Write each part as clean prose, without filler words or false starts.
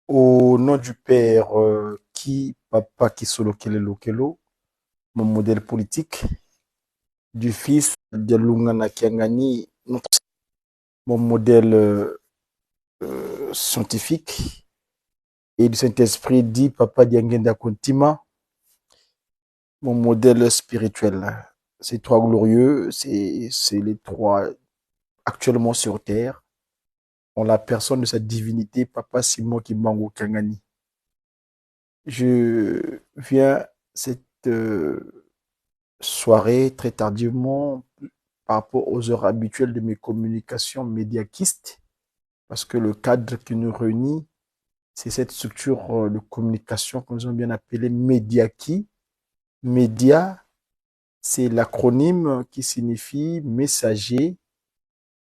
Au nom du père Papa Kisolo Kelelo Kelo, mon modèle politique, du fils de Lungana Kiangani, mon modèle scientifique, et du Saint-Esprit dit Papa Diangenda Kontima, mon modèle spirituel. Ces trois glorieux, c'est les trois actuellement sur terre, en la personne de sa divinité, Papa Simon Kimbangu Kiangani. Je viens cette soirée très tardivement par rapport aux heures habituelles de mes communications médiaquistes, parce que le cadre qui nous réunit, c'est cette structure de communication que nous avons bien appelée Médiaki. Média, c'est l'acronyme qui signifie messager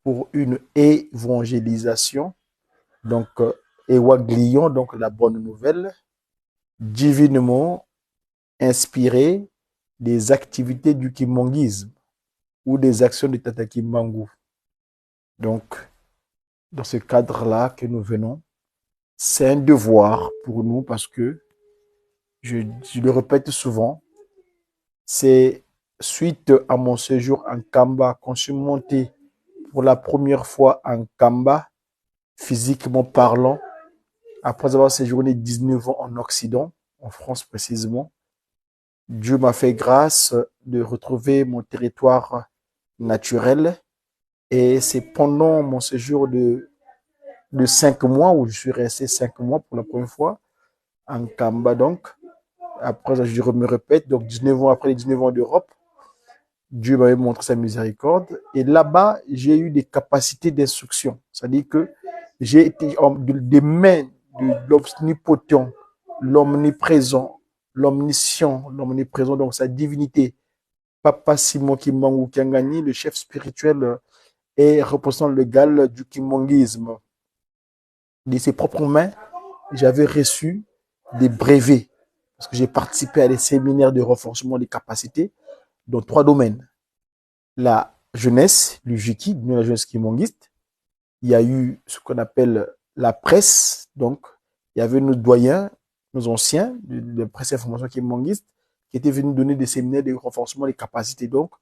pour une évangélisation. Donc, Ewaglion, donc la bonne nouvelle, divinement inspiré des activités du kimongisme ou des actions de Tata Kimbangu. Donc, dans ce cadre-là que nous venons, c'est un devoir pour nous parce que, je le répète souvent, c'est suite à mon séjour en Kamba, quand je suis monté pour la première fois en Kamba, physiquement parlant, après avoir séjourné 19 ans en Occident, en France précisément, Dieu m'a fait grâce de retrouver mon territoire naturel. Et c'est pendant mon séjour de 5 mois, où je suis resté 5 mois pour la première fois, en Kamba donc. Après, je me répète, donc 19 ans après les 19 ans d'Europe, Dieu m'avait montré sa miséricorde. Et là-bas, j'ai eu des capacités d'instruction. C'est-à-dire que j'ai été des mains de l'omnipotent, l'omniprésent, l'omniscient, l'omniprésent, donc sa divinité. Papa Simon Kimbangu Kiangani, le chef spirituel et représentant légal du kimongisme. De ses propres mains, j'avais reçu des brevets parce que j'ai participé à des séminaires de renforcement des capacités dans 3 domaines. La jeunesse, le Jiki, la jeunesse kimongiste. Il y a eu ce qu'on appelle la presse. Donc, il y avait nos doyens, nos anciens de presse et information kimongiste qui étaient venus donner des séminaires de renforcement des capacités. Donc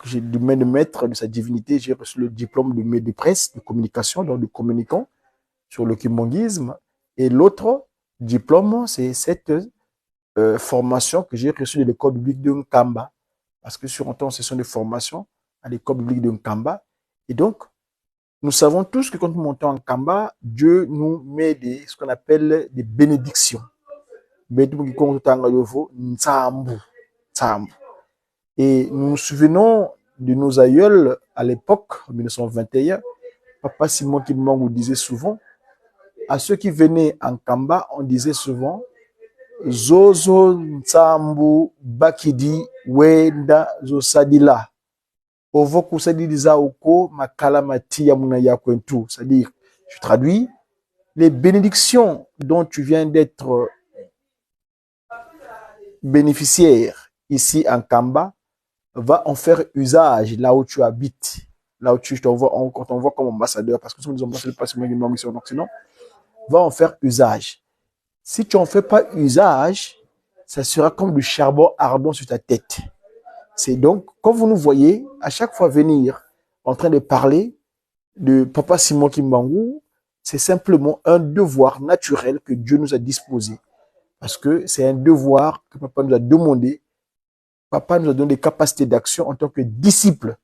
j'ai du main de maître de sa divinité, j'ai reçu le diplôme de presse, de communication, donc de communicant sur le kimongisme. Et l'autre diplôme, c'est cette formation que j'ai reçue de l'école publique de Nkamba. Parce que sur un temps, ce sont des formations à l'école publique de Nkamba. Et donc, nous savons tous que quand nous montons en Nkamba, Dieu nous met ce qu'on appelle des bénédictions. Et nous nous souvenons de nos aïeuls à l'époque, en 1921, Papa Simon Kimbangu disait souvent, à ceux qui venaient en Kamba, on disait souvent, Zozo Nsambu Bakidi Wenda Zosadila. Ovoku Sadiliza Oko Makalamati Yamuna Yakwentu. C'est-à-dire, je traduis, les bénédictions dont tu viens d'être bénéficiaire ici en Kamba, va en faire usage là où tu habites, là où tu t'envoies, quand on voit comme ambassadeur, parce que nous sommes ambassadeurs pas seulement d'une mission en Occident, va en faire usage. Si tu n'en fais pas usage, ça sera comme du charbon ardent sur ta tête. C'est donc, quand vous nous voyez, à chaque fois venir en train de parler de Papa Simon Kimbangu, c'est simplement un devoir naturel que Dieu nous a disposé. Parce que c'est un devoir que Papa nous a demandé. Papa nous a donné des capacités d'action en tant que disciples.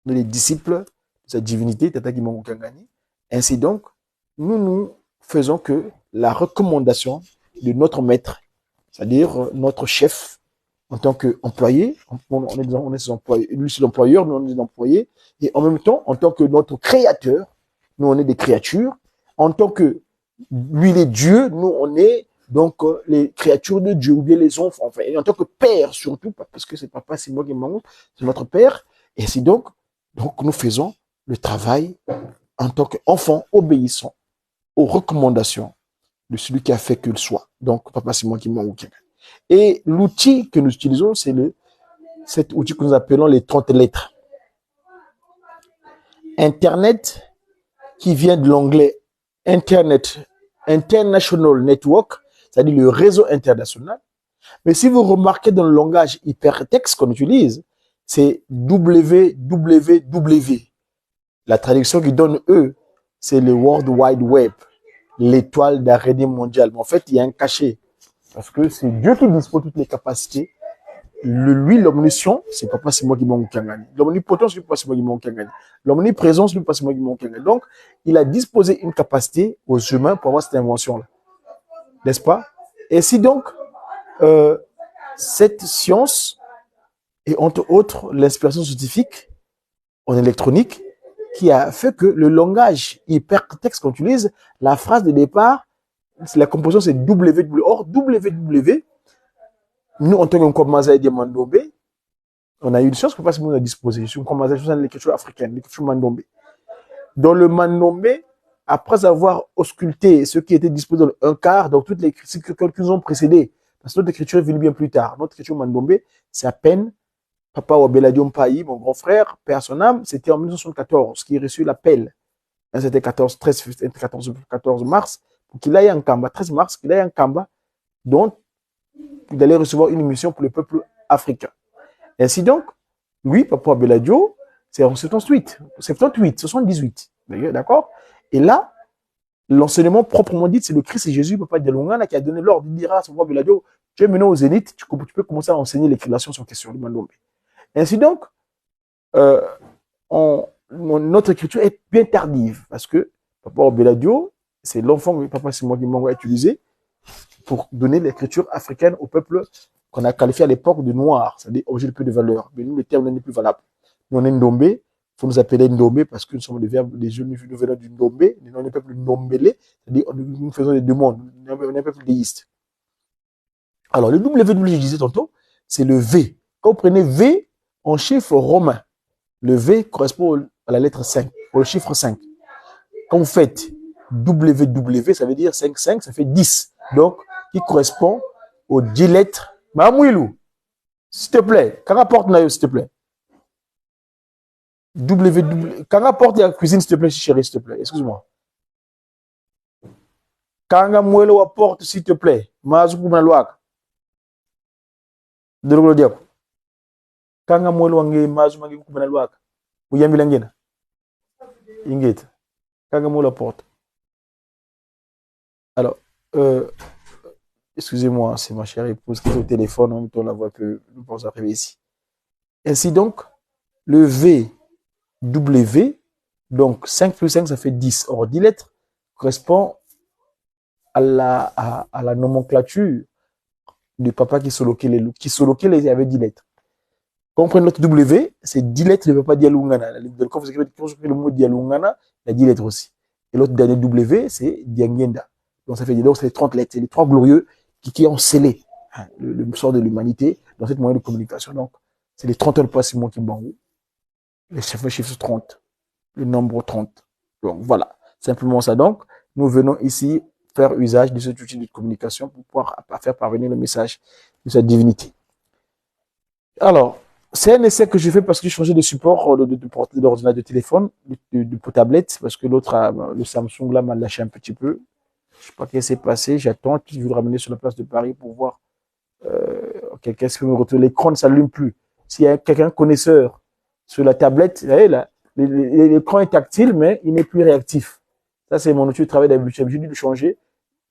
Nous, les disciples de sa divinité, Tata Kimbangu Kiangani. Ainsi donc, nous faisons que la recommandation de notre maître, c'est-à-dire notre chef, en tant qu'employé, on est ses employés, lui c'est l'employeur, nous on est des employés, et en même temps, en tant que notre créateur, nous on est des créatures, en tant que lui il est Dieu, nous on est donc les créatures de Dieu, ou bien les enfants, enfin, et en tant que père surtout, parce que c'est papa, c'est moi qui m'en c'est notre père, et c'est donc nous faisons le travail en tant qu'enfant obéissant aux recommandations de celui qui a fait qu'il soit. Donc, papa, c'est moi qui m'en occupe. Et l'outil que nous utilisons, c'est cet outil que nous appelons les 30 lettres. Internet, qui vient de l'anglais Internet, International Network, c'est-à-dire le réseau international. Mais si vous remarquez dans le langage hypertexte qu'on utilise, c'est www. La traduction qui donne eux, c'est le World Wide Web, l'étoile d'araignée mondiale. Mais en fait, il y a un cachet. Parce que c'est Dieu qui dispose de toutes les capacités. Lui, l'omniscient, c'est pas c'est moi qui m'en gagné. L'omnipotence, c'est pas c'est moi qui m'en gagné. L'omniprésence, c'est pas c'est moi qui m'en gagné. Donc, il a disposé une capacité aux humains pour avoir cette invention-là. N'est-ce pas? Et si donc, cette science, et entre autres l'inspiration scientifique en électronique, qui a fait que le langage hypertexte qu'on utilise, la phrase de départ, la composition c'est www. Or, www, nous, en tant que Nkomaza et Diamandombe, on a eu une chance que parce que nous on a disposé. Je suis Nkomaza, je suis l'écriture africaine, l'écriture Mandombe. Dans le Mandombe, après avoir ausculté ce qui était disposé dans un quart, donc toutes les écritures qui nous ont précédé, parce que notre écriture est venue bien plus tard. Notre écriture Mandombe, c'est à peine Papa Wabeladio Mpayi, mon grand frère, père son âme, c'était en 1974 qu'il reçut l'appel. C'était 14 mars, pour qu'il aille en Kamba, 13 mars, qu'il aille en Kamba, donc il allait recevoir une mission pour le peuple africain. Ainsi donc, lui, Papa Wabeladio, c'est en 78, 78, d'accord? Et là, l'enseignement proprement dit, c'est le Christ et Jésus, Papa Delongana, qui a donné l'ordre. Il dira à Papa Wabeladio, tu es maintenant au zénith, tu peux commencer à enseigner les créations sur question du Mandombe. Ainsi donc, notre écriture est bien tardive parce que Papa Obeladio, c'est l'enfant que Papa Simon Guimong a utilisé pour donner l'écriture africaine au peuple qu'on a qualifié à l'époque de noir, c'est-à-dire objet de peu de valeur. Mais nous, le terme n'est plus valable. Nous, on est Ndombé, il faut nous appeler Ndombé parce que nous sommes des jeunes nous venons du Ndombé, nous sommes le peuple Ndombélé, c'est-à-dire nous faisons les deux mondes, on est un peuple déiste. Alors, le WW, je disais tantôt, c'est le V. Quand vous prenez V en chiffre romain, le V correspond à la lettre 5, au chiffre 5. Quand vous faites WW, ça veut dire 5, 5, ça fait 10. Donc, qui correspond aux 10 lettres. Mamouilou, s'il te plaît, quand rapporte Nayo, s'il te plaît. WW, quand rapporte la cuisine, s'il te plaît, chérie, s'il te plaît. Excuse-moi. Quand Mouelo apporte, s'il te plaît. Mazoukou Manaloak. De l'eau diable. Quand Mouelo Angé, Mazoukou Manaloak. Ou Yambilangena. Ingate. Quand Mouelo apporte. Alors, excusez-moi, c'est ma chère épouse qui est au téléphone, en même temps la voix que nous pensons arriver ici. Ainsi donc, le VW, donc 5 plus 5, ça fait 10. Or, 10 lettres correspond à la nomenclature du papa qui soloquait les loups. Qui soloquait les avait 10 lettres. Quand on prend notre W, c'est 10 lettres, le papa Dialungana. Quand vous écrivez le mot Dialungana, il y a 10 lettres aussi. Et l'autre dernier W, c'est Diangenda. Donc ça fait donc c'est les 30 lettres, c'est les trois glorieux qui ont scellé le sort de l'humanité dans cette moyen de communication. Donc, c'est les 30 heures de Simon qui bangou. Les chiffres 30, le nombre 30. Donc voilà, simplement ça. Donc, nous venons ici faire usage de cet outil de communication pour pouvoir faire parvenir le message de cette divinité. Alors, c'est un essai que je fais parce que j'ai changé de support d'ordinateur de téléphone, de tablette, parce que l'autre, le Samsung là, m'a lâché un petit peu. Je ne sais pas ce qui s'est passé, j'attends, je vais le ramener sur la place de Paris pour voir quelqu'un qui me retrouve. L'écran ne s'allume plus. S'il y a quelqu'un connaisseur sur la tablette, vous voyez là, l'écran est tactile, mais il n'est plus réactif. Ça, c'est mon outil de travail d'habitude. J'ai dû le changer.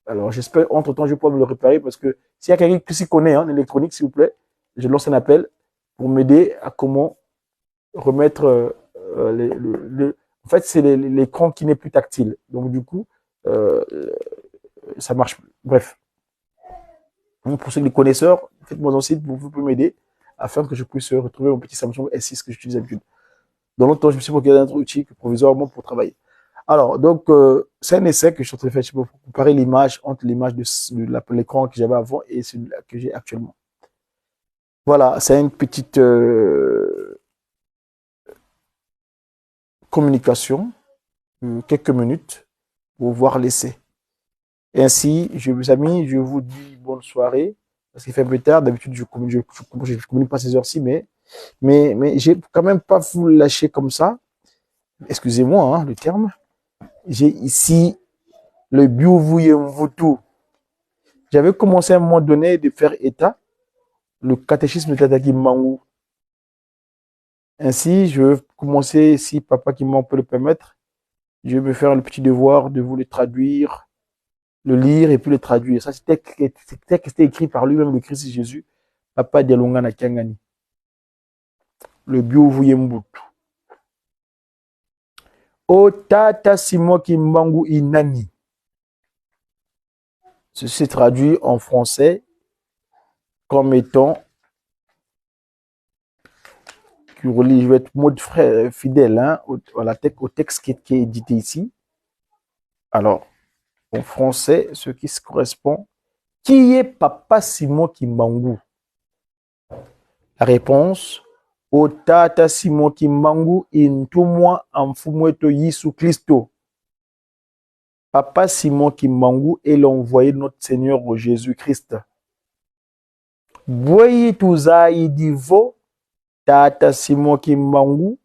Alors, j'espère, entre-temps, je vais pouvoir me le réparer parce que s'il y a quelqu'un qui s'y connaît en électronique, s'il vous plaît, je lance un appel pour m'aider à comment remettre en fait, c'est l'écran qui n'est plus tactile. Donc, du coup, ça marche plus. Bref. Donc, pour ceux qui sont connaisseurs, faites-moi un site, vous pouvez m'aider afin que je puisse retrouver mon petit Samsung S6 que j'utilise d'habitude. Dans l'autre temps, je me suis procuré un autre outil provisoirement pour travailler. Alors, donc, c'est un essai que je suis en train de faire pour comparer l'image entre l'image de l'écran que j'avais avant et celui que j'ai actuellement. Voilà, c'est une petite communication, quelques minutes pour voir l'essai. Et ainsi, mes amis, je vous dis bonne soirée, parce qu'il fait un peu tard. D'habitude, je communique pas à ces heures-ci, mais j'ai quand même pas vous lâcher comme ça. Excusez-moi, hein, le terme. J'ai ici le Biouvouyé Mvutu. J'avais commencé à un moment donné de faire état, le catéchisme de Tata Kimbangu. Ainsi, je vais commencer, si Papa Kimbangu peut le permettre, je vais me faire le petit devoir de vous le traduire, le lire et puis le traduire. Ça, c'était écrit par lui-même, le Christ Jésus, Papa Dialonga na Kiangani. Le Biouvouyé Mvutu. O Tata Simon Kimbangu Inani. Ceci est traduit en français comme étant, je vais être mode fidèle hein, au texte qui est édité ici. Alors, en français, ce qui se correspond, qui est Papa Simon Kimbangu? La réponse, O Tata Simon Kimbangu intumwa amfumweto Yesu Christo. Papa Simon Kimbangu est l'envoyé de notre Seigneur Jésus-Christ. Boyi tuzayi divo Tata Simon Kimbangu,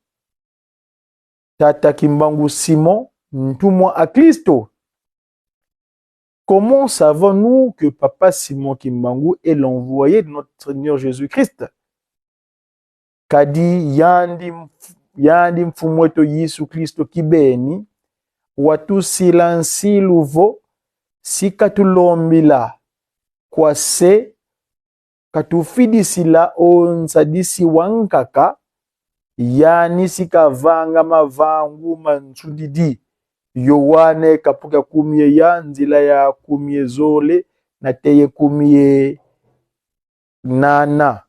Tata Kimbangu Simon, ntumwa à Christo. Comment savons-nous que Papa Simon Kimbangu est l'envoyé de notre Seigneur Jésus-Christ? Kadi yandi mfumweto Yesu Christo kibeni, watu silansi luvo, sikatulombila, kwa se, katufidisila onsadisi wankaka, yani sikavanga mavangu mansudidi, yowane kapuka kumye ya nzila ya kumye zole, na teye kumye nana.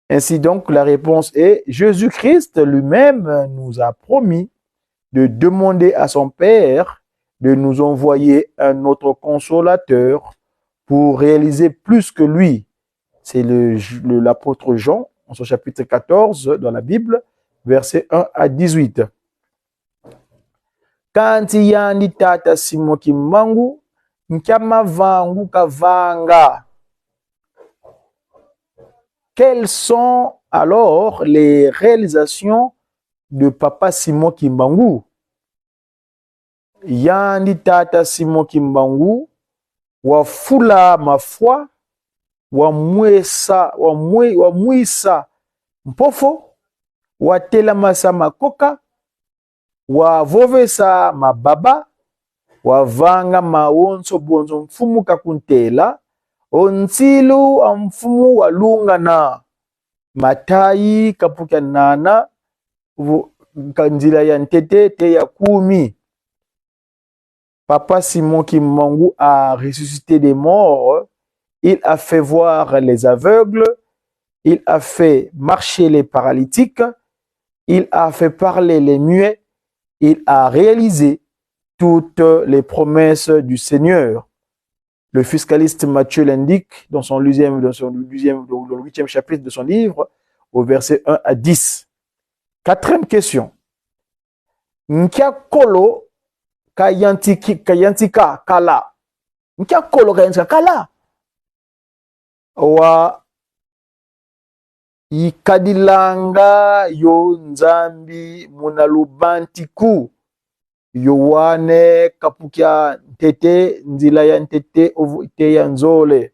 Ainsi donc, la réponse est, Jésus-Christ lui-même nous a promis de demander à son Père de nous envoyer un autre consolateur pour réaliser plus que lui. C'est l'apôtre Jean, en son chapitre 14 dans la Bible, versets 1 à 18. Kanti yandi Tata Simon Kimbangu, nkama vangu kavanga. Quelles sont alors les réalisations de Papa Simon Kimbangu? Yandi Tata Simon Kimbangu, wafula mafwa, wamwisa mpofo, watelamasa makoka, wavovesa mababa, wavanga maonso bonzo mfumu kakuntela, ontsilu amfumu walungana, matayi kapuka nana, kanzila ya ntete te ya kumi. Papa Simon Kimbangu a ressuscité des morts, il a fait voir les aveugles, il a fait marcher les paralytiques, il a fait parler les muets, il a réalisé toutes les promesses du Seigneur. Le fiscaliste Matthieu l'indique dans le 8e chapitre de son livre, au verset 1 à 10. Quatrième question. Nkia kolo kayantika kala. Nkia kolo kayantika kala. Wa ikadilanga yo nzambi munalubantiku. Yowane kapukia ntete nzila ya ntete ovite ya nzole.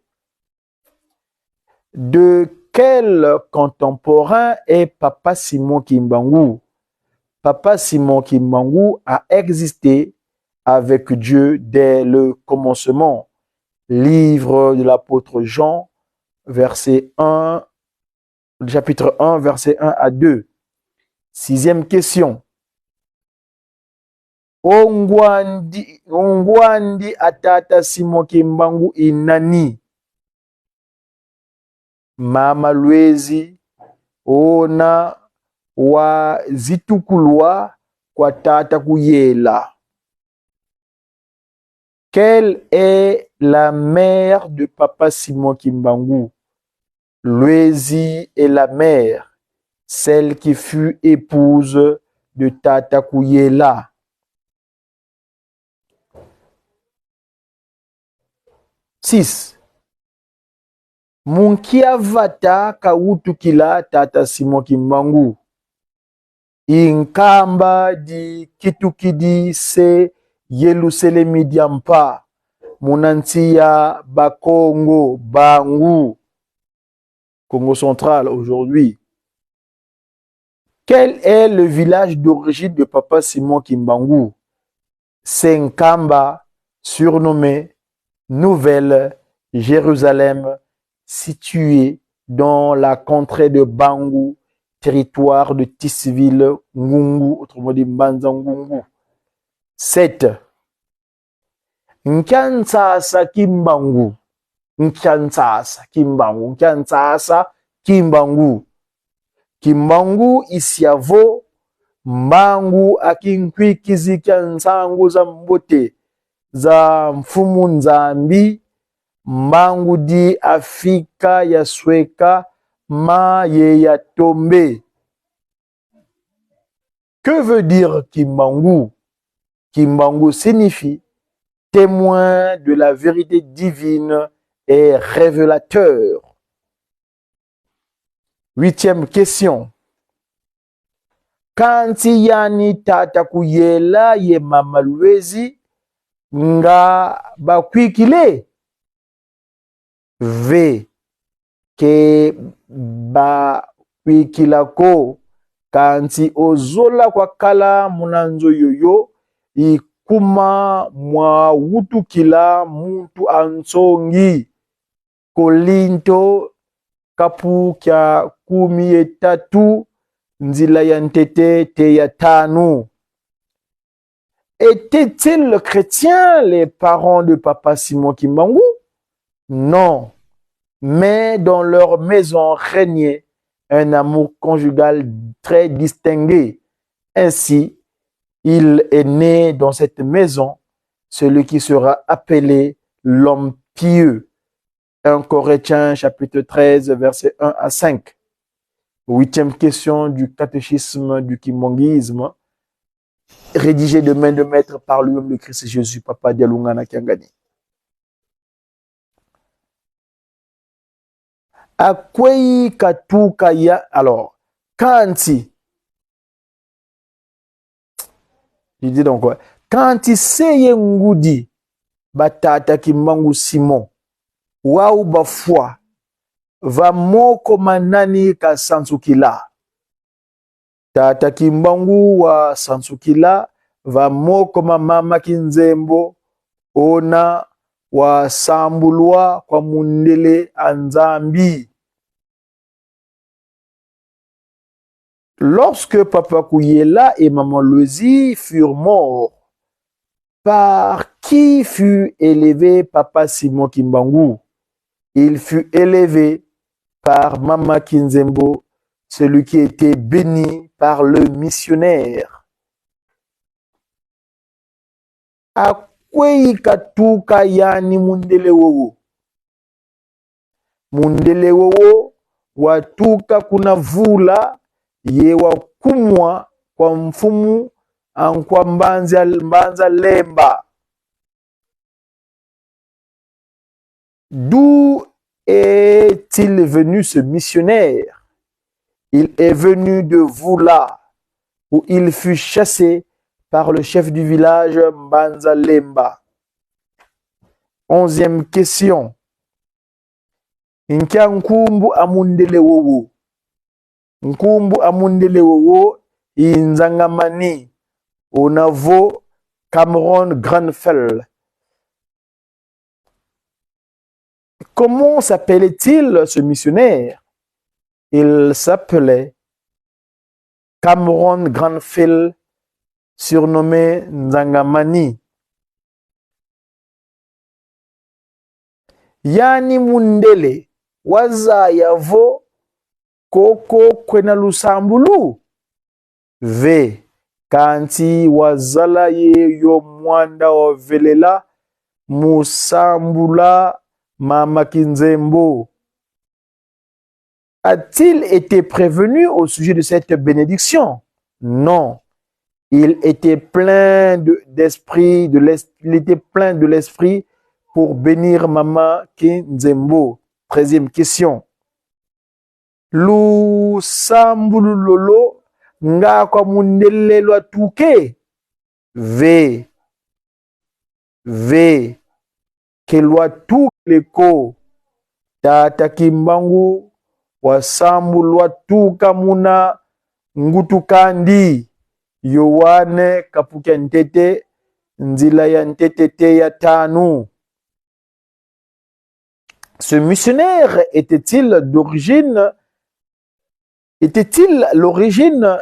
De quel contemporain est Papa Simon Kimbangu? Papa Simon Kimbangu a existé avec Dieu dès le commencement. Livre de l'apôtre Jean, chapitre 1, verset 1 à 2. Sixième question. Ongwandi atata Simon Kimbangu inani? Mama Lwezi ona wa zitukulwa kwa tata kuyela. Quelle est la mère de Papa Simon Kimbangu? Lwezi est la mère, celle qui fut épouse de Tata Kuyela. Six. Munkiavata kautukila Tata Simon Kimbangu. Inkamba di kitukidi se Yelusele Midiampa, Monantia, Bakongo, Bangu, Congo central aujourd'hui. Quel est le village d'origine de Papa Simon Kimbangu? Senkamba, surnommé Nouvelle-Jérusalem, situé dans la contrée de Bangu, territoire de Tisville, Ngungu, autrement dit Mbanza-Ngungu. 7. Nkansasa Kimbangu. Nkansasa Kimbangu. Nkansasa Kimbangu. Kimbangu isiavo mbangu akinkwikizi kyansangu za mbote za mfumu nzambi mbangu di Afrika ya sweka ma ye ya tombe. Que veut dire Kimbangu? Kimbangu signifie témoin de la vérité divine et révélateur. 8e question. Kanti yani tata kuyela ye mama Lwezi nga bakwikile? V. Ke bakwikilako kanti ozola kwa kala munanzo yoyo ikuma mwa wutukila muntu ansongi. Kolinto kapu kya 13 nzila ya ntete te ya 5. Étaient-ils chrétiens les parents de Papa Simon Kimbangu? Non, mais dans leur maison régnait un amour conjugal très distingué. Ainsi, il est né dans cette maison celui qui sera appelé l'homme pieux. 1 Corinthiens chapitre 13 versets 1 à 5. 8e question du catéchisme du kimbanguisme, rédigé de main de maître par lui-même le Christ Jésus, Papa Dialungana Kiangani. Akwei katuka ya, alors, kanti, je dis donc quoi, kanti seye ngudi batata Kimbangu Simon, wau bafwa, va moko manani ka Sansukila. Tata Kimbangu wa Sansukila va moko mama Kinzembo ona wa sambulwa kwa mundele anzambi. Lorsque Papa Kouyela et Maman Lwezi furent morts, par qui fut élevé Papa Simon Kimbangu? Il fut élevé par Mama Kinzembo, celui qui était béni par le missionnaire. Akwei katuka yani mundele wowo. Mundele wowo watuka kuna vula ye wakumwa kwa mfumu ankwa mbanza lemba. D'où est-il venu ce missionnaire? Il est venu de Vula, où il fut chassé par le chef du village Mbanza Lemba. 11e question. Nkumbu amundele wowo. Nkumbu amundele wowo inzangamani onavo Cameron Granfell. Comment s'appelait-il ce missionnaire? Il s'appelait Cameron Granfell, surnommé Nzangamani. Yani mundele waza yavo koko kwena lusambulu. V. Kanti wazala ye yo mwanda wavelela musambula Mama Kinzembo. A-t-il été prévenu au sujet de cette bénédiction? Non. Il était plein d'esprit, il était plein de l'esprit pour bénir Mama Kinzembo. 13e question. Lu sambulu lolo nga kwa mundele lwa tuke. V. V. Kelwa tu leko tata kimbangu wasambulwa tu kamuna ngutu kandi Yohane kapukia ntete nzila ya ntete ya tanu. Ce missionnaire était-il l'origine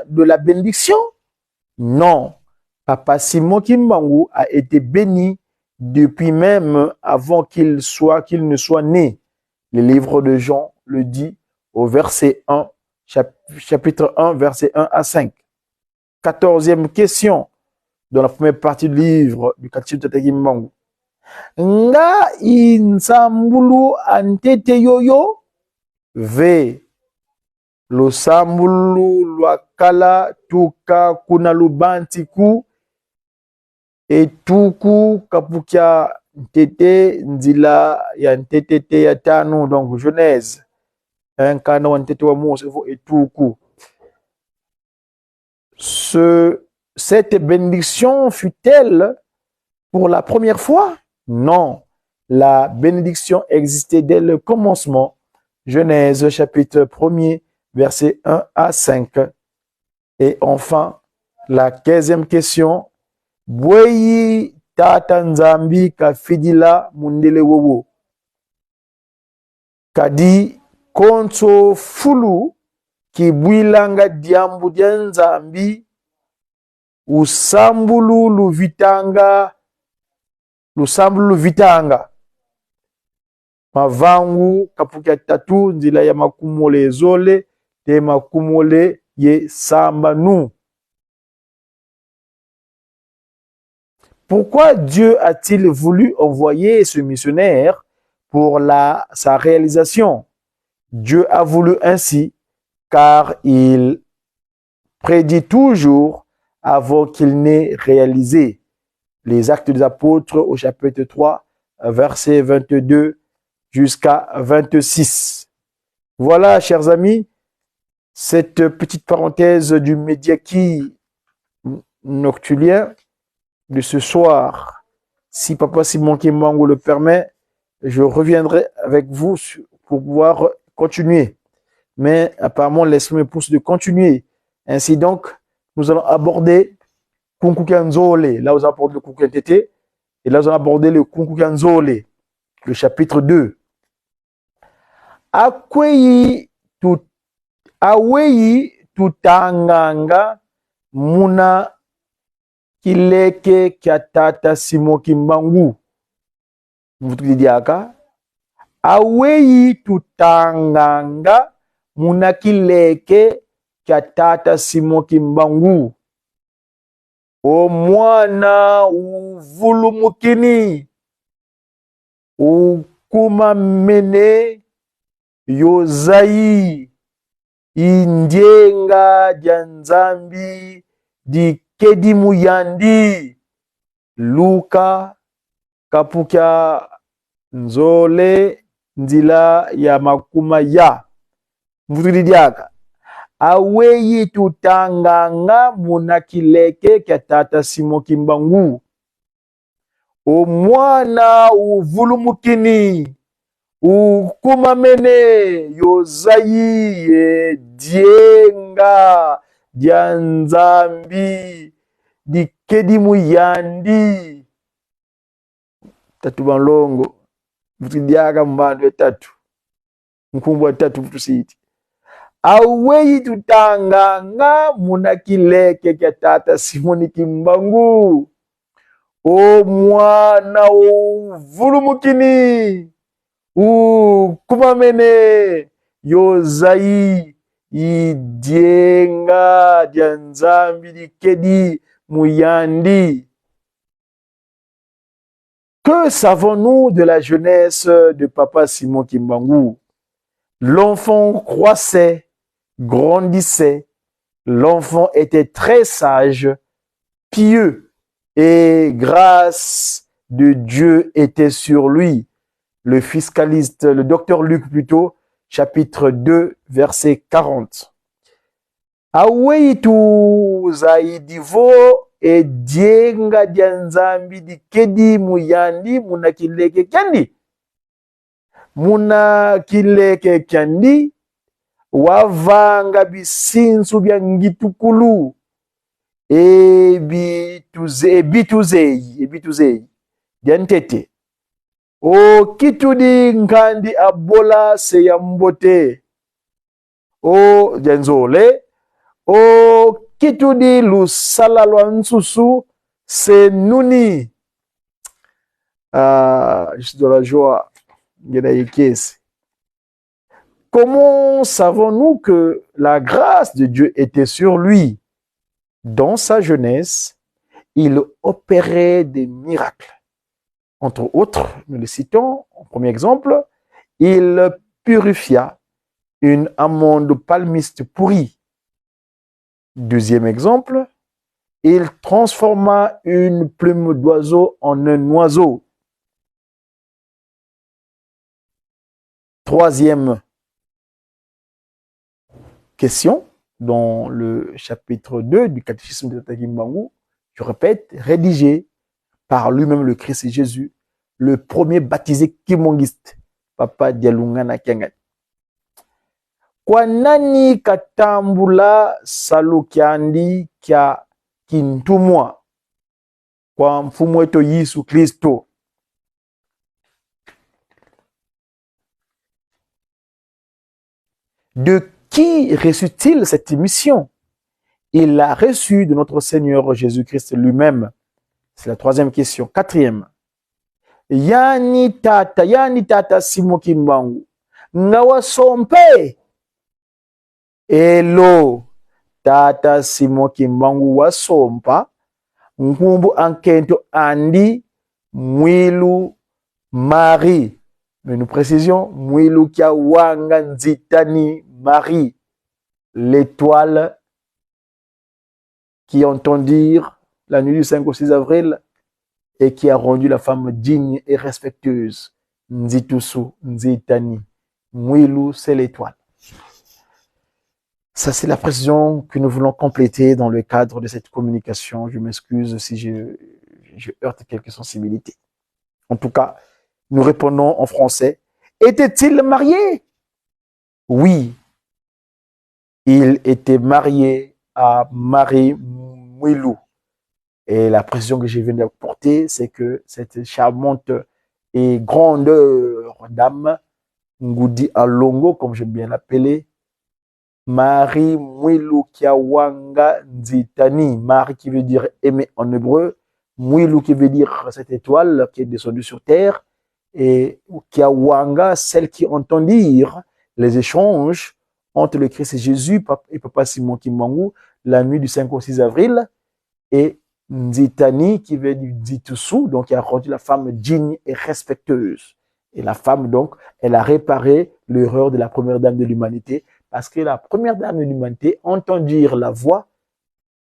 de la bénédiction? Non. Papa Simon Kimbangu a été béni depuis même avant qu'il ne soit né. Le livre de Jean le dit au verset 1, chapitre 1, verset 1 à 5. 14e question dans la première partie du livre du Catéchisme de Kimbangu. Nga insambulu antete yoyo? V. Losambulu lwakala tuka kuna lubantiku etuku kapukia ntete nzila ya ntete ya tanu. Donc Genèse nkana wa ntete wa Mose etuku. Cette bénédiction fut-elle pour la première fois? Non. La bénédiction existait dès le commencement. Genèse chapitre 1er versets 1 à 5. Et enfin, la 15e question. Bweyi tata nzambi kafidila mundele wowo. Kadi konso fulu kibwilanga diambu dia nzambi usambulu luvitanga. Mavangu kapukia tatu nzila ya makumole zole te makumole ye sambanu. Pourquoi Dieu a-t-il voulu envoyer ce missionnaire pour sa réalisation? Dieu a voulu ainsi car il prédit toujours avant qu'il n'ait réalisé. Les Actes des Apôtres au chapitre 3, verset 22 jusqu'à 26. Voilà, chers amis, cette petite parenthèse du Médiaki noctulien de ce soir. Si Papa Simon Kimbangu le permet, je reviendrai avec vous pour pouvoir continuer. Mais apparemment, l'esprit me pousse de continuer. Ainsi donc, nous allons aborder Kunkukanzole. Là, nous allons aborder le Kunkukantete. Et là, nous allons aborder le Kunkukanzole, le chapitre 2. Aweyi tutanganga muna kileke kya tata Simon Kimbangu. Mvutukidiaka. Aweyi tutanganga muna kileke kya tata Simon Kimbangu. O mwana uvulumukini ukumamene yozayi indyenga dya nzambi dikedi muyandi. Luka kapukia nzole nzila ya makuma ya. Mvutukidiaka. Aweyi tutanganga muna kileke kya tata Simon Kimbangu. O mwana uvulumukini ukumamene yozayi dienga dya nzambi dikedi muyandi. Tatu banlongo mutidiaka mbando etatu mkumbu wa tatu mtusiti. Aweyi tutanganga muna kileke kya tata Simon Kimbangu. O mwana uvulumukini ukumamene yozayi idienga dya nzambi dikedi muyandi. Que savons-nous de la jeunesse de Papa Simon Kimbangu? L'enfant croissait, grandissait. L'enfant était très sage, pieux, et grâce de Dieu était sur lui. Le fiscaliste, le docteur Luc plutôt, chapitre 2, verset 40. Aweyitu zaidivo e dienga dia nzambi di kedi muyandi muna kileke kyandi. Muna kileke kyandi wavanga bisinsu bya ngitukulu ebituzei bya ntete. O kitudi nkandi abola se ya mbote. O jenzole. O kitudi lusala lwa nsusu se nuni. Je suis dans la joie. Comment savons-nous que la grâce de Dieu était sur lui? Dans sa jeunesse, il opérait des miracles. Entre autres, nous le citons, en premier exemple, il purifia une amande palmiste pourrie. Deuxième exemple, il transforma une plume d'oiseau en un oiseau. Troisième question, dans le chapitre 2 du catéchisme de Tata Kimbangu, je répète, rédigé par lui-même le Christ Jésus, le premier baptisé kimongiste, Papa Dialungana Kiangat. Kwa nani katambula salukiandi kya kintumwa kwa mfumo wetu Yesu Kristo? De qui reçut-il cette mission? Il l'a reçue de notre Seigneur Jésus-Christ lui-même. C'est la troisième question. Quatrième. Yani tata Simon Kimbangu. Ngawa sompe. Elo. Tata Simon Kimbangu wasompa. Nkumbu ankento andi. Mwilu Marie. Mais nous précisions, Mwilu kia wanga nzitani Marie. L'étoile qui entend dire la nuit du 5 au 6 avril et qui a rendu la femme digne et respectueuse. Nzitusu, Nzitani. Mwilu, c'est l'étoile. Ça, c'est la précision que nous voulons compléter dans le cadre de cette communication. Je m'excuse si je heurte quelques sensibilités. En tout cas, nous répondons en français. Était-il marié? Oui. Il était marié à Marie Mwilu. Et la précision que je viens d'apporter, c'est que cette charmante et grande dame, Ngudi Alongo, comme j'aime bien l'appeler, Marie Mwilu Kiawanga Nzitani, Marie qui veut dire aimer en hébreu, Mwilu qui veut dire cette étoile qui est descendue sur terre, et Kiawanga, celle qui entend dire les échanges entre le Christ et Jésus et Papa Simon Kimbangu, la nuit du 5 au 6 avril, et Nzitani qui veut dire Nzitusu, donc qui a rendu la femme digne et respectueuse. Et la femme, donc, elle a réparé l'erreur de la première dame de l'humanité, parce que la première dame de l'humanité entend dire la voix,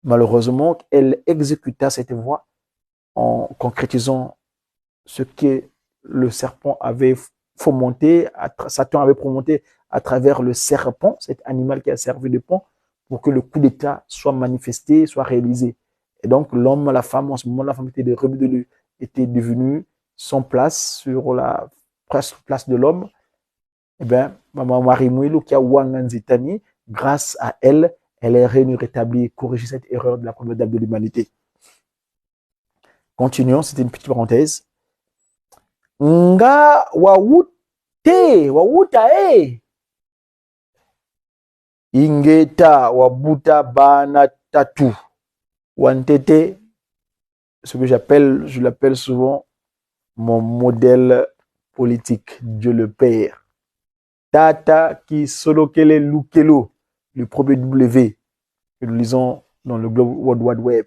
malheureusement, elle exécuta cette voix en concrétisant ce que le serpent avait fomenté, Satan avait promonté à travers le serpent, cet animal qui a servi de pont, pour que le coup d'État soit manifesté, soit réalisé. Et donc, l'homme, la femme, en ce moment, la femme était devenue son place sur la place de l'homme. Eh bien, Maman Marie Mwilu, qui a Wanganzitani, grâce à elle, elle est rétablie, corrigée cette erreur de la première dame de l'humanité. Continuons, c'était une petite parenthèse. Nga wawuta ingeta wabuta bana tatu wantete, ce que je l'appelle souvent mon modèle politique, Dieu le Père. Tata qui solokele lukelo, le premier W que nous lisons dans le Globe World Wide Web.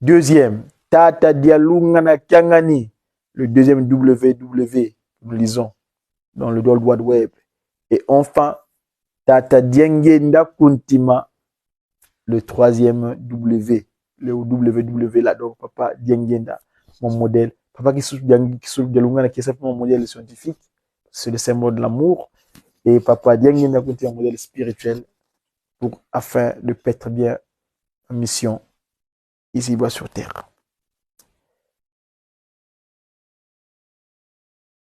Deuxième, Tata Dialungana Kiangani, le deuxième WW, nous lisons dans le World Wide Web. Et enfin, Tata Diengenda Kuntima, le troisième W, le WW là, donc Papa Diengenda, mon modèle. Papa qui est mon modèle scientifique, c'est le symbole de l'amour. Et Papa Diengenda Kuntima, un modèle spirituel afin de paître bien en mission ici-bas sur terre.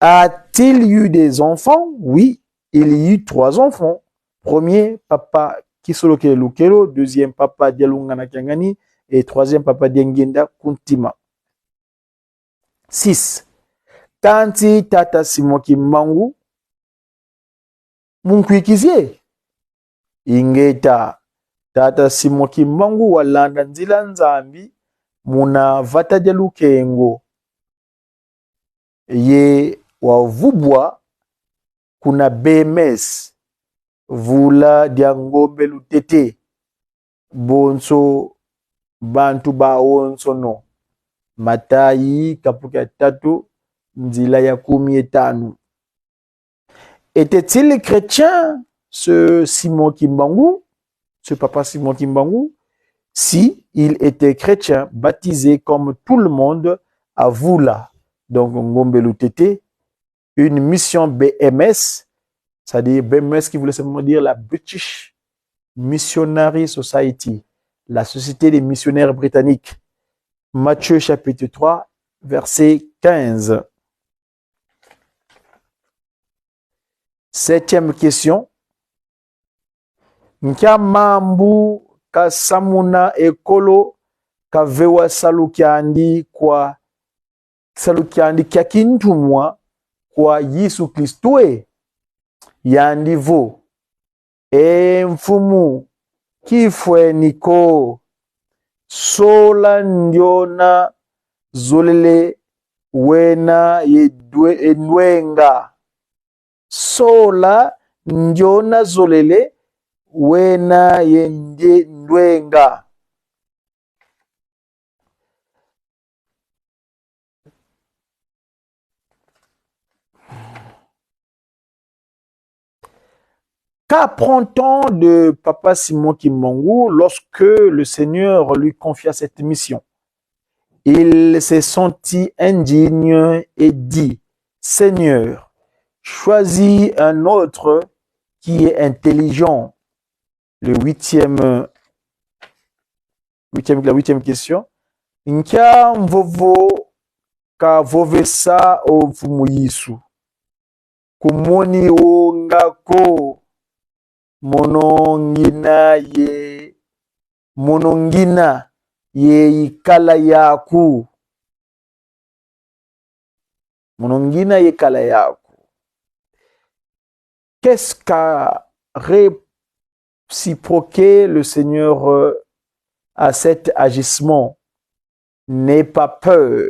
A-t-il eu des enfants? Oui, il y eut 3 enfants. Premier, papa Kisolo Lukelo, deuxième, papa Dialungana Kiangani, et troisième, papa Diengenda Kuntima. 6. Tanti tata Simoki Mangu, Munkwikizie. Ingeta tata Simoki Mangu walanda nzila nzambi, muna vata Dialukengo. Ye wavubwa kuna BMS vula diangombe lutete bonso bantu ba onso no Matayi kapuka 3 nzila ya 15. Était-il chrétien ce Simon Kimbangu, ce papa Simon Kimbangu? Si, il était chrétien, baptisé comme tout le monde à Vula, donc Ngombe Lutete, une mission BMS, c'est-à-dire BMS qui voulait simplement dire la British Missionary Society, la Société des missionnaires britanniques. Matthieu chapitre 3, verset 15. 7e question. Nkiamambu kasamuna ekolo kavewa salukiandi kwa salukiandi kyakintumwa kwa Yesu Kristwe yandivo mfumu kifwe niko sola ndiona zolele wena enwenga sola ndiona zolele wena yende ndwenga. Qu'apprend-on de papa Simon Kimbangu lorsque le Seigneur lui confia cette mission? Il s'est senti indigne et dit, Seigneur, choisis un autre qui est intelligent. La huitième question. Nkia mvovo ka vovesa o mfumu Yesu. Kumoni ongako monongina ye ikala yaku. Monongina ye ikala yaku. Qu'est-ce qu'a réciproqué le Seigneur à cet agissement? N'aie pas peur.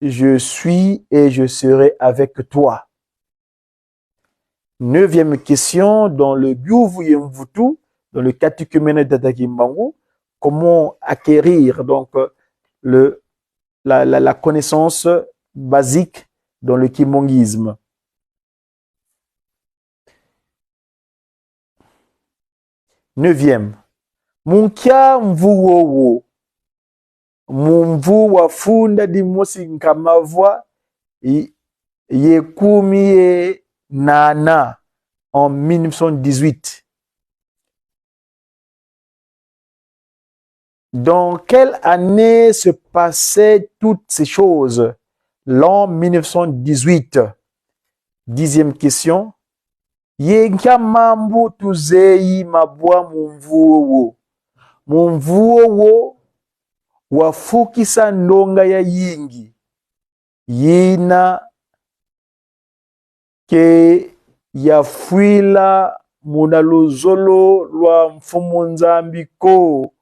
Je suis et je serai avec toi. 9e question dans le Biuvu Mvutu, dans le catéchumène d'Atakimbangu, comment acquérir donc la connaissance basique dans le kimongisme. 9e. Munkia mvuwowo. Mumvu wafunda di mosi nkamavwa yekumi ye nana en 1918. Dans quelle année se passaient toutes ces choses? L'an 1918. 10e question. Yenka mambu tuzeyi mabwa mumvuowo. Mumvuowo wafukisa ndonga ya yingi. Yina ke yafuila munaluzolo lwa mfumu nzambiko.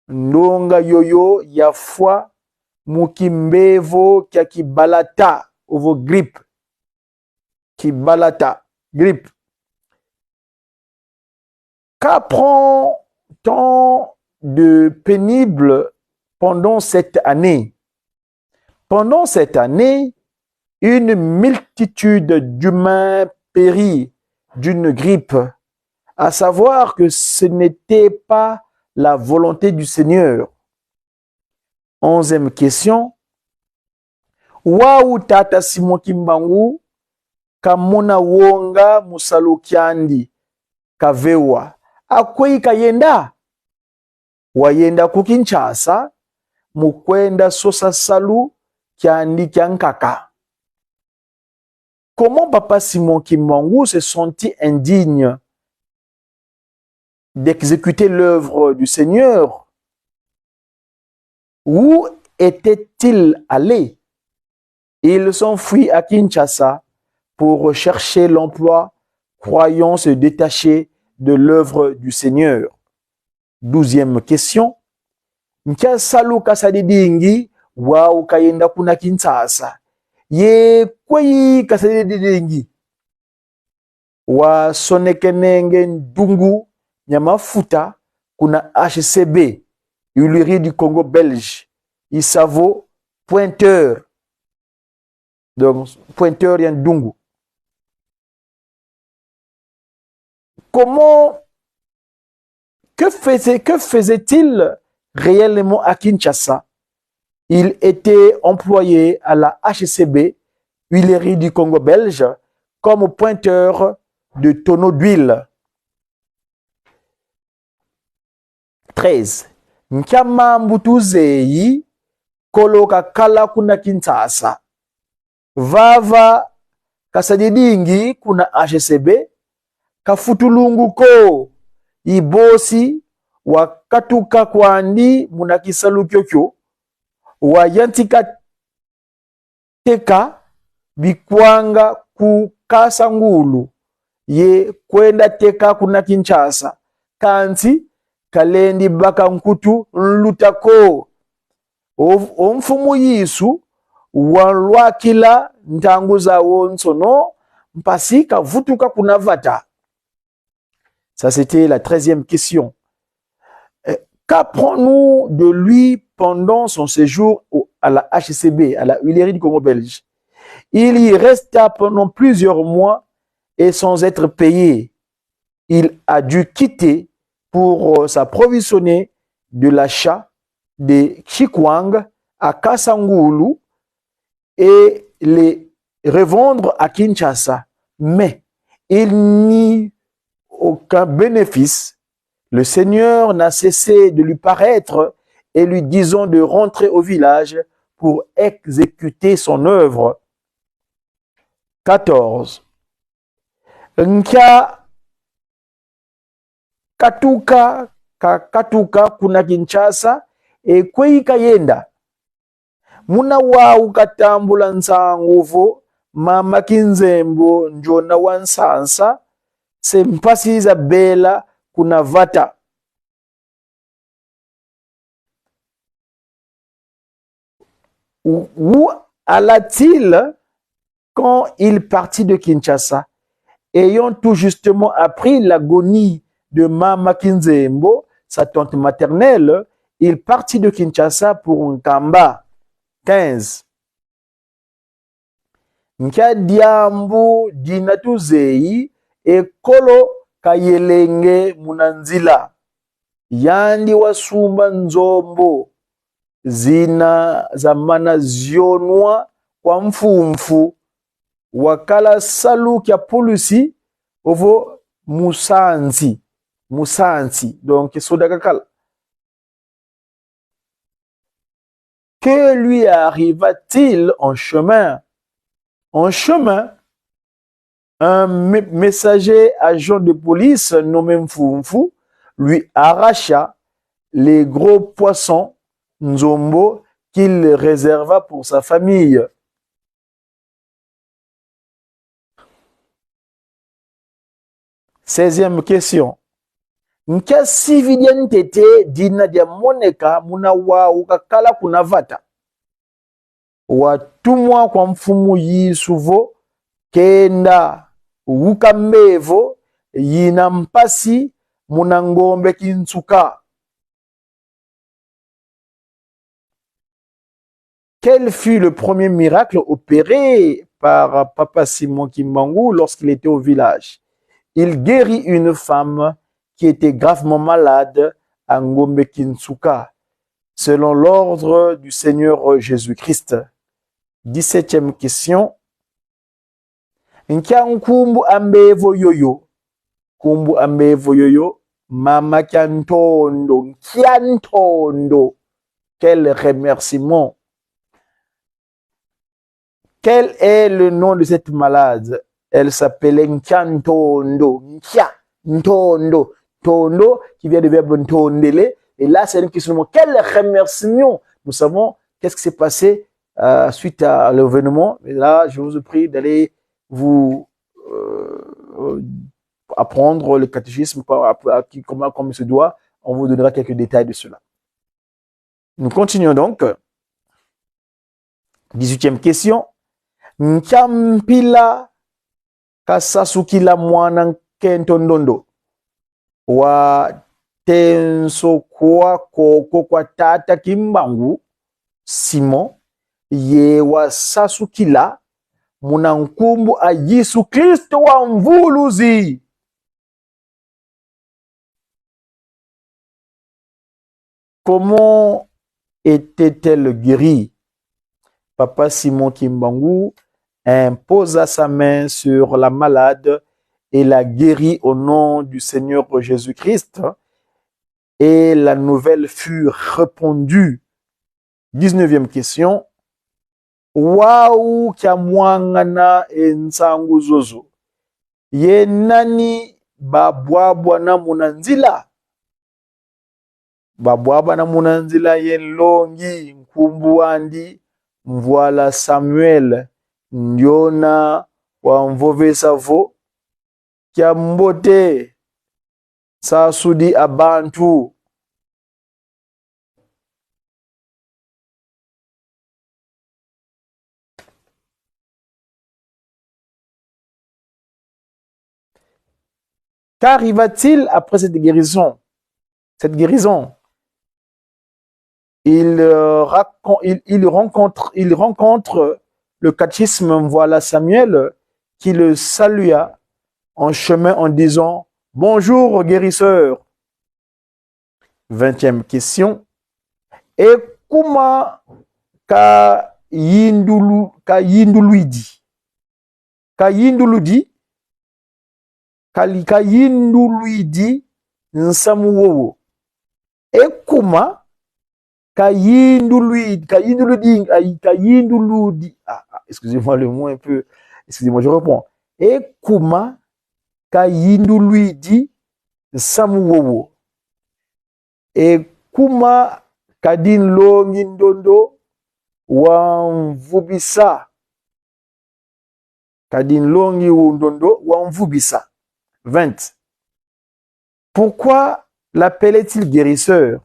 Ndonga yoyo yafwa mukimbevo kya kibalata ovo grip. Kibalata grip. Qu'apprend-on de pénible pendant cette année? Pendant cette année, une multitude d'humains périt d'une grippe, à savoir que ce n'était pas la volonté du Seigneur. 11e question. Wau tata Simon Kimbangu kamona wonga musalukiandi kavewa akwei kayenda? wayenda ku Kinshasa mukwenda sosa salu kyandi kyankaka. Comment Papa Simon Kimbangu se sentit indigne d'exécuter l'œuvre du Seigneur? Où était-il allé? Il s'enfuit à Kinshasa pour rechercher l'emploi, croyant se détacher de l'œuvre du Seigneur. 12e question. Nkia salu kasadidingi wa ukayenda kuna Kinshasa. Ye kwei kasadidingi wa sonekenenge ndungu nyamafuta kuna HCB, Huileries du Congo belge. Isavo pointeur. Donc pointeur y a ndungu. Comment, que faisait-il réellement à Kinshasa? Il était employé à la HCB, Huileries du Congo belge, comme pointeur de tonneaux d'huile. 13. Nkama mbutuzei koloka kala kuna Kinshasa. Vava kasadidingi kuna HCB. Kafutulungu ko ibosi wakatuka kwandi munakisalu kyokyo wayantika teka bikwanga kukasa ngulu ye kwenda teka kuna Kinshasa kanti kalendi baka nkutu nlutako omfumu Yisu walwakila ntangu za wonsono mpasika vutuka kuna vata. Ça, c'était la 13e question. Qu'apprend-nous de lui pendant son séjour à la HCB, à la Huilerie du Congo belge? Il y resta pendant plusieurs mois et sans être payé. Il a dû quitter pour s'approvisionner de l'achat des chikwang à Kasangulu et les revendre à Kinshasa. Mais il n'y aucun bénéfice. Le Seigneur n'a cessé de lui paraître et lui disant de rentrer au village pour exécuter son œuvre. 14. Nkia katuka kuna Kinshasa e kwei kayenda. Muna wa ukatambula nsanguvo mama Kinzembo njona wansansa se mpasi Isabella kuna vata. Où alla-t-il quand il partit de Kinshasa? Ayant tout justement appris l'agonie de Mama Kinzembo, sa tante maternelle, il partit de Kinshasa pour Nkamba. 15. Nkadiambu dinatuzei ekolo kayelenge munanzila. Yandi wasumba nzombo. Zina zamana zionwa kwa mfumfu. Wakala salu kia polisi ovo musanzi. Musanzi. Donc, sodakakala. Que lui arriva-t-il en chemin? En chemin, un messager agent de police nommé Mfumfu lui arracha les gros poissons nzombo qu'il réserva pour sa famille. Seizième question. Nka sividian tete dina dia moneka muna wa ukakala kuna vata. Watumwa kwa mfumu Yisuvo kenda ukambevo yina mpasi muna ngombe Kinsuka. Quel fut le premier miracle opéré par Papa Simon Kimbangu lorsqu'il était au village? Il guérit une femme qui était gravement malade à Ngombe Kinsuka, selon l'ordre du Seigneur Jésus-Christ. 17e question. Nkia nkumbu ambevo yoyo. Kumbu ambevo yoyo Mama Kiantondo, Kiantondo. Quel remerciement. Quel est le nom de cette malade? Elle s'appelait Nkiantondo. Nkia, Ntondo. Tondo, qui vient du verbe ntondele. Et là, c'est une question de quel remerciement. Nous savons qu'est-ce qui s'est passé suite à l'événement. Et là, je vous prie d'aller vous apprendre le catéchisme comme il se doit. On vous donnera quelques détails de cela. Nous continuons donc. 18e question. Nchampila kasasukila mwana kentondondo wa tenso kwa koko kwa tata Kimbangu Simon ye wa sasukila munankumbu a Yesu Kristo wa mvuluzi. Comment était-elle guérie? Papa Simon Kimbangu imposa sa main sur la malade et la guérit au nom du Seigneur Jésus-Christ. Et la nouvelle fut répandue. 19e question. Wau kiamwangana ensangu zozo. Ye nani babwabwa na munanzila? Babwabwa na munanzila ye longi nkumbu wandi mvoila Samuel ndiona wa mvove savo kia mbote sasudi abantu. Qu'arriva-t-il après cette guérison? Cette guérison, il rencontre le catéchisme, voilà Samuel, qui le salua en chemin en disant « Bonjour guérisseur ». 20e question. Et kuma ka yinduluidi nsamuwowo. Ekuma excusez-moi le mot un peu, excusez-moi, je reprends. Ekuma kayinduluidi nsamuwowo. Ekuma kadin longi ndondo wa mvubisa. Kadin longi ndondo wa mvubisa. 20. Pourquoi l'appelait-il guérisseur?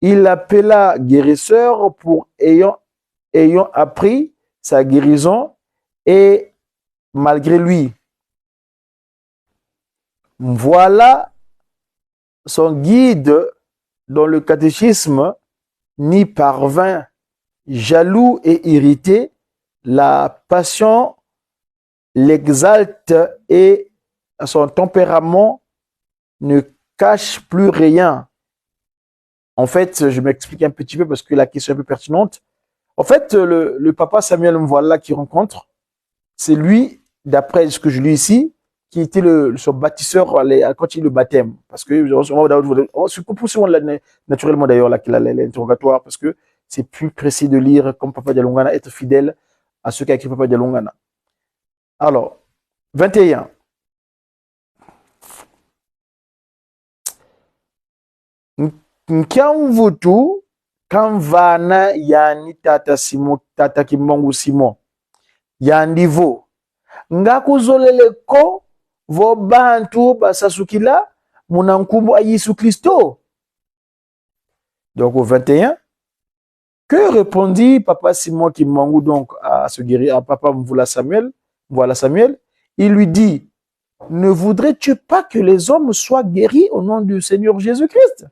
Il l'appela guérisseur pour ayant appris sa guérison et malgré lui. Voilà son guide dans le catéchisme n'y parvint. Jaloux et irrité, la passion l'exalte et son tempérament ne cache plus rien. En fait, je m'explique un petit peu parce que la question est un peu pertinente. En fait, le papa Samuel Mvoila qui rencontre, c'est lui, d'après ce que je lis ici, qui était son bâtisseur quand il le baptême. Parce que, c'est souvent naturellement d'ailleurs l'interrogatoire, parce que c'est plus précis de lire comme Papa Dialungana, être fidèle à ce qu'a écrit Papa Dialungana. Alors, 21. Nkiamvutu kamvana yani tata Kimbangu Simon yandivo ngakuzoleleko vo bantu basasukila munankumbu a Yesu Kristo. Donc au 21, que répondit Papa Simon Kimbangu donc à ce guérir à Papa Mvoila Samuel? Il lui dit: ne voudrais-tu pas que les hommes soient guéris au nom du Seigneur Jésus-Christ?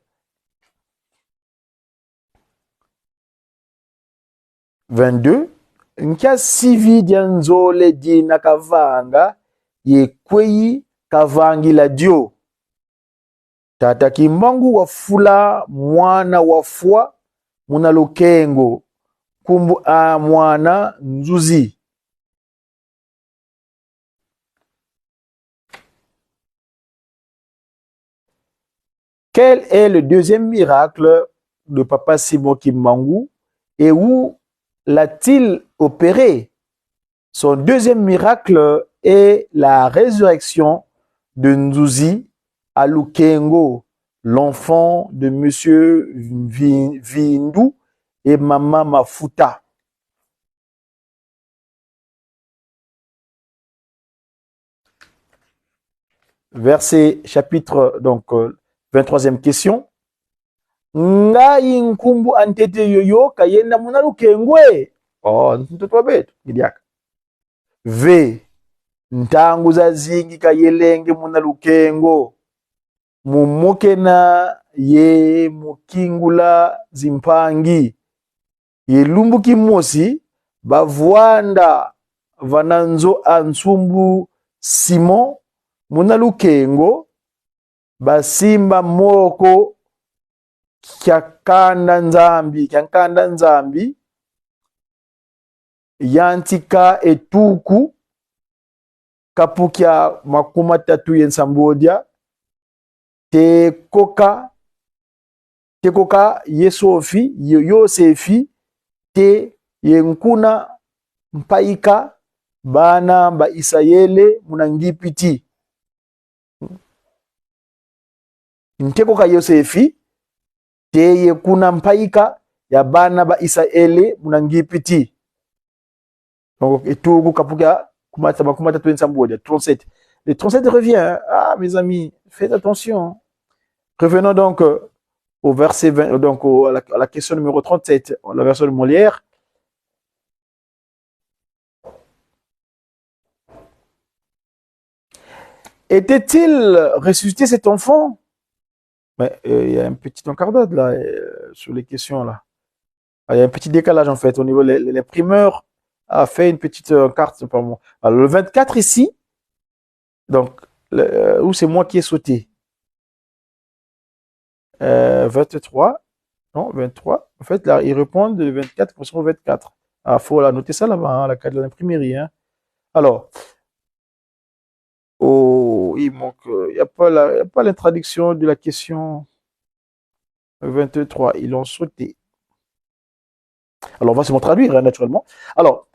22. Nka sivi dianzole di nakavanga ye kweyi kavangi la dio. Tata Kimbangu wafula mwana wafua muna lokengo kumbu a mwana nzuzi. Quel est le deuxième miracle de Papa Simon Kimbangu et où l'a-t-il opéré? Son deuxième miracle est la résurrection de Nzuzi à Lukengo, l'enfant de Monsieur Vindu et Maman Mafuta. Verset chapitre, donc 23e question. Ngai nkumbu antete yoyo kayenda muna Lukengwe. Oh, mtoto betu gidiaka. V. Ntangu za zingi kayelenge muna Lukengo. Mumokena ye mukingula zimpangi. Ye lumbuki mosi bavwanda vananzo ansumbu Simon muna Lukengo basimba moko kyankanda nzambi yantika etuku kapukya makuma tatu yensambodia tekoka yesofi yosefi te yenkuna mpaika bana ba Isayele munangipiti ntekoka yosefi te yekuna mpaika ya bana ba Isayele munangipiti. Donc etuku kapukya kumata tatu yensambodia 37. Le 37 revient. Ah mes amis, faites attention. Revenons donc au verset 20, donc à la question numéro 37, la version de Molière. Était-il ressuscité cet enfant? Mais il y a un petit encardade là sur les questions là. Il y a un petit décalage en fait au niveau l'imprimeur a fait une petite carte par moi. Alors le 24 ici, donc où c'est moi qui ai sauté. 23, non 23. En fait là ils répondent le 24 pour au 24. Ah faut la noter ça là-bas, hein, la carte de l'imprimerie. Hein. Alors oh, il manque, il n'y a pas l'introduction de la question 23. Ils l'ont sauté. Alors, on va se traduire, hein, naturellement. Alors,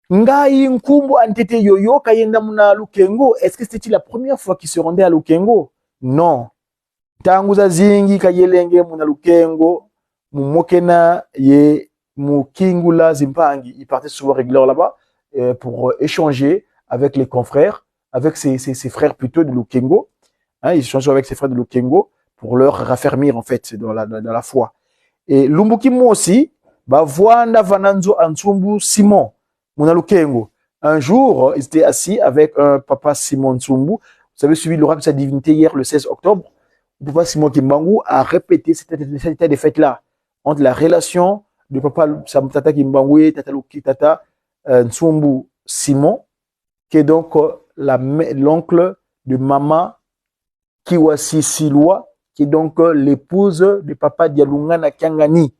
Ngai Nkumbu Antete Yoyo Kayenda Muna Lukengo. Est-ce que c'était la première fois qu'il se rendait à Lukengo? Non. Tanguza Zingi Kayelenge Muna Lukengo. Mumokena Ye Mukingula Zimpangi. Il partait souvent régulièrement là-bas pour échanger avec les confrères, avec ses frères plutôt de Lukengo. Hein, il échangeait avec ses frères de Lukengo pour leur raffermir en fait dans la foi. Et Lumbukimo aussi, Bavwanda Vananzo Ansumbu Simon, Muna Lukengo. Un jour, ils étaient assis avec un papa Simon Nsumbu. Vous avez suivi l'oracle de sa divinité hier, le 16 octobre. Le papa Simon Kimbangu a répété cet état de fête-là entre la relation de papa Tata Kimbangu et Tata Nsumbu Simon, qui est donc l'oncle de maman Kiwasi Silwa, qui est donc l'épouse de papa Dialungana Kiangani,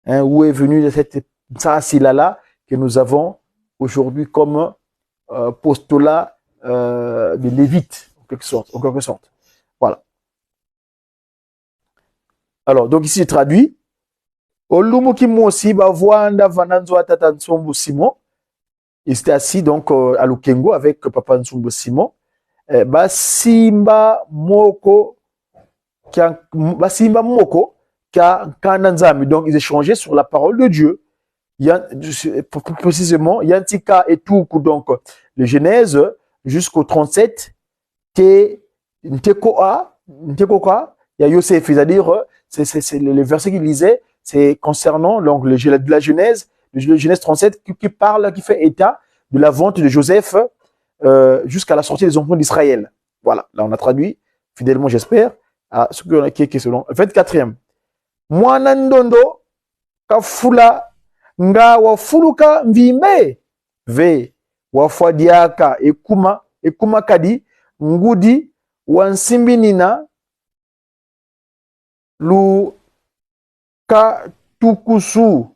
hein, où est venue de cette Sasila-là que nous avons aujourd'hui comme postulat de Lévite, en quelque sorte. Voilà. Alors, donc ici, il traduit. Olumuki Mosi Bavwanda Vananzo Atata Nsumbu Simon. Il était assis donc à Lukengo avec papa Nsumbu Simon. Basimba Moko Kana Nzambi. Donc ils échangeaient sur la parole de Dieu. Précisément, Yantika et tout, donc le Genèse jusqu'au 37, Ntekoa, il y a Yosef, c'est-à-dire c'est le verset qu'il lisait, c'est concernant donc la Genèse, le Genèse 37 qui parle, qui fait état de la vente de Joseph jusqu'à la sortie des enfants d'Israël. Voilà, là on a traduit fidèlement, j'espère, à ce qui est selon 24e. Mwanandondo kafula nga wafuluka mvimbe ve wafwadiaka ekuma kadi ngudi wansimbinina lukatukusu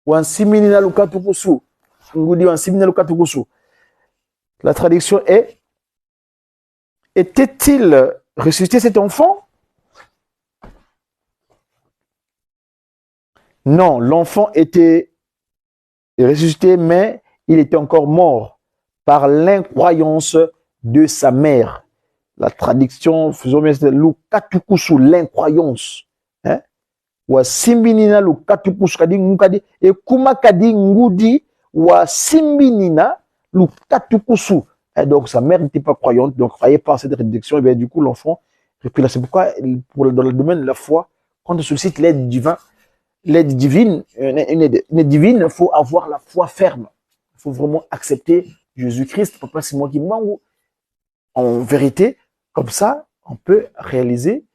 wansimbinina lukatukusu ngudi wansimbinina lukatukusu. La traduction est: était-il ressuscité cet enfant? Non, l'enfant était ressuscité, mais il était encore mort par l'incroyance de sa mère. La traduction, faisons bien, c'est l'ukatukusu, l'incroyance. Hein? Wa simbinina l'ukatukusu kadi ngukadi et kuma kadi ngudi wa simbinina l'ukatukusu. Donc sa mère n'était pas croyante, donc croyait pas à cette réduction. Et bien du coup l'enfant, c'est pourquoi dans le domaine de la foi, quand on sollicite l'aide divine, une divine, il faut avoir la foi ferme. Il faut vraiment accepter Jésus-Christ. Papa, c'est moi qui m'en en vérité. Comme ça, on peut réaliser,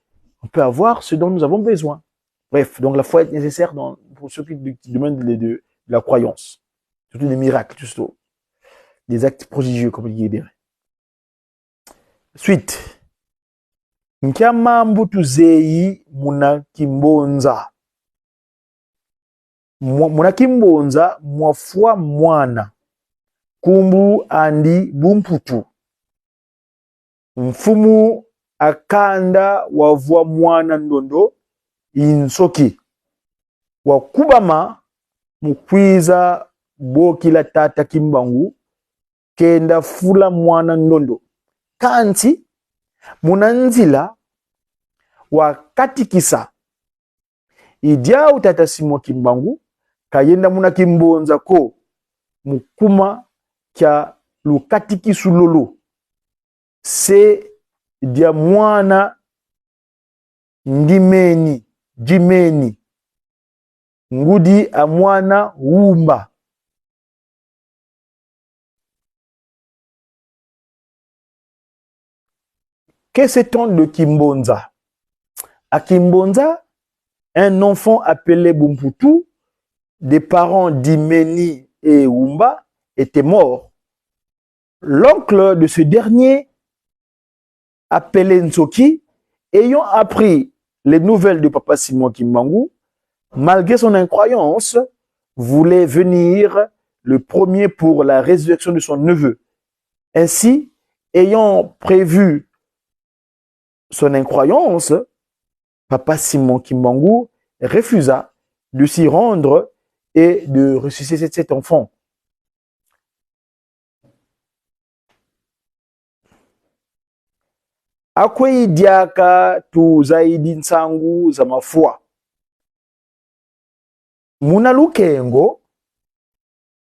on peut avoir ce dont nous avons besoin. Bref, donc la foi est nécessaire pour ceux qui domaine de la croyance. Surtout des miracles, surtout des actes prodigieux, comme il dit. Suite. Nkiamambu tuzeyi muna kimbonza. Muna kimbonza mwafua mwana. Kumbu andi bumputu. Mfumu akanda wavua mwana ndondo insoki. Wakubama mukwiza bokila tata kimbangu kenda fula mwana ndondo. Kanti munanzila wakatikisa idia utata simwa kimbangu kayenda muna kimbonza ko mukuma kya lukatikisu lolo se dia mwana ndimeni jimeni ngudi a mwana wumba. Que sait-on de Kimbonza? À Kimbonza, un enfant appelé Bumputu, des parents d'Imeni et Wumba, était mort. L'oncle de ce dernier, appelé Nsoki, ayant appris les nouvelles de Papa Simon Kimbangu, malgré son incroyance, voulait venir le premier pour la résurrection de son neveu. Ainsi, ayant prévu son incroyance, Papa Simon Kimbangu refusa de s'y rendre et de ressusciter cet enfant. Akwei diaka tu zaidi nsangu za mafua. Muna lukengo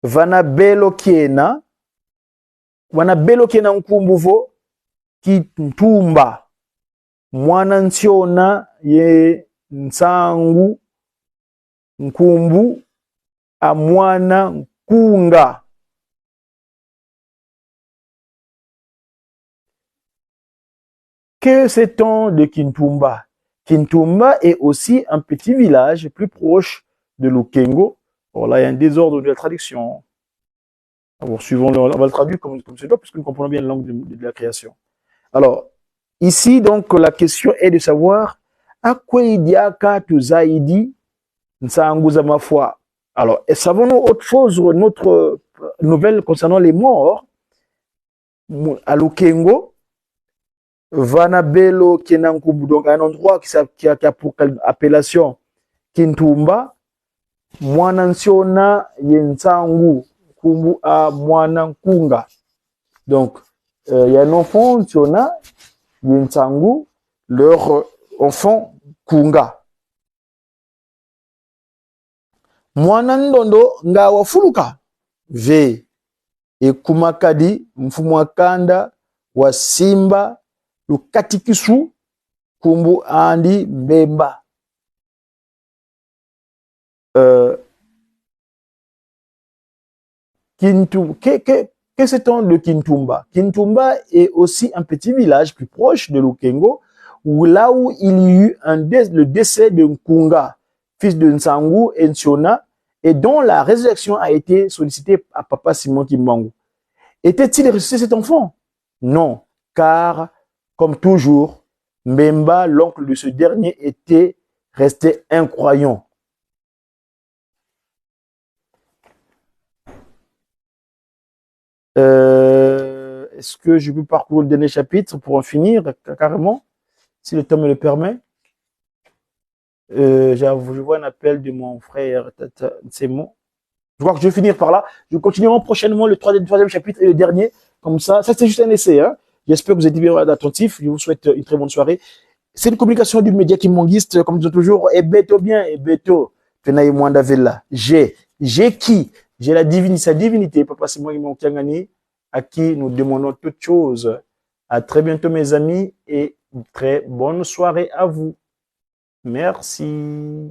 vana belo kiena nkumbuvo kitumba mwana nsiona ye nsangu nkumbu a mwana nkunga. Que sait-on de Kintumba? Kintumba est aussi un petit village plus proche de Lukengo. Bon, là, il y a un désordre de la traduction. Alors, suivant on va le traduire comme c'est pas, puisque nous comprenons bien la langue de la création. Alors, ici, donc, la question est de savoir à quoi idiaka tu zaidi nsanguza ma foi. Alors, savons-nous autre chose, notre nouvelle concernant les morts à Lukengo? Vanabelo Kenankumbu, donc un endroit qui a pour appellation Kintumba, Mwanansiona Yensangu, Kumbu a Mwanankunga. Donc, il y a un enfant, Nsiona Yensangu, leur enfant Kunga. Mwanandondo nga wafuluka ve e kumakadi mfumwakanda wa simba lukatikisu kumbu andi mbemba. Que sait-on de Kintumba? Kintumba est aussi un petit village plus proche de Lukengo, là où il y eut le décès de Nkunga, fils de Nsangu et Nsiona, et dont la résurrection a été sollicitée à Papa Simon Kimbangu. Était-il ressuscité cet enfant? Non, car, comme toujours, Mbemba, l'oncle de ce dernier, était resté incroyant. Est-ce que je peux parcourir le dernier chapitre pour en finir carrément, si le temps me le permet? Je vois un appel de mon frère. C'est bon. Je crois que je vais finir par là. Je continuerai prochainement le troisième chapitre et le dernier. Comme ça c'est juste un essai. Hein. J'espère que vous êtes bien attentifs. Je vous souhaite une très bonne soirée. C'est une communication du média qui manguiste, comme disons toujours, et beto bien, et beto. Tenaille moins d'avella. J'ai qui? J'ai sa divinité, papa c'est moi qui m'en à qui nous demandons toutes choses. À très bientôt, mes amis, et une très bonne soirée à vous. Merci.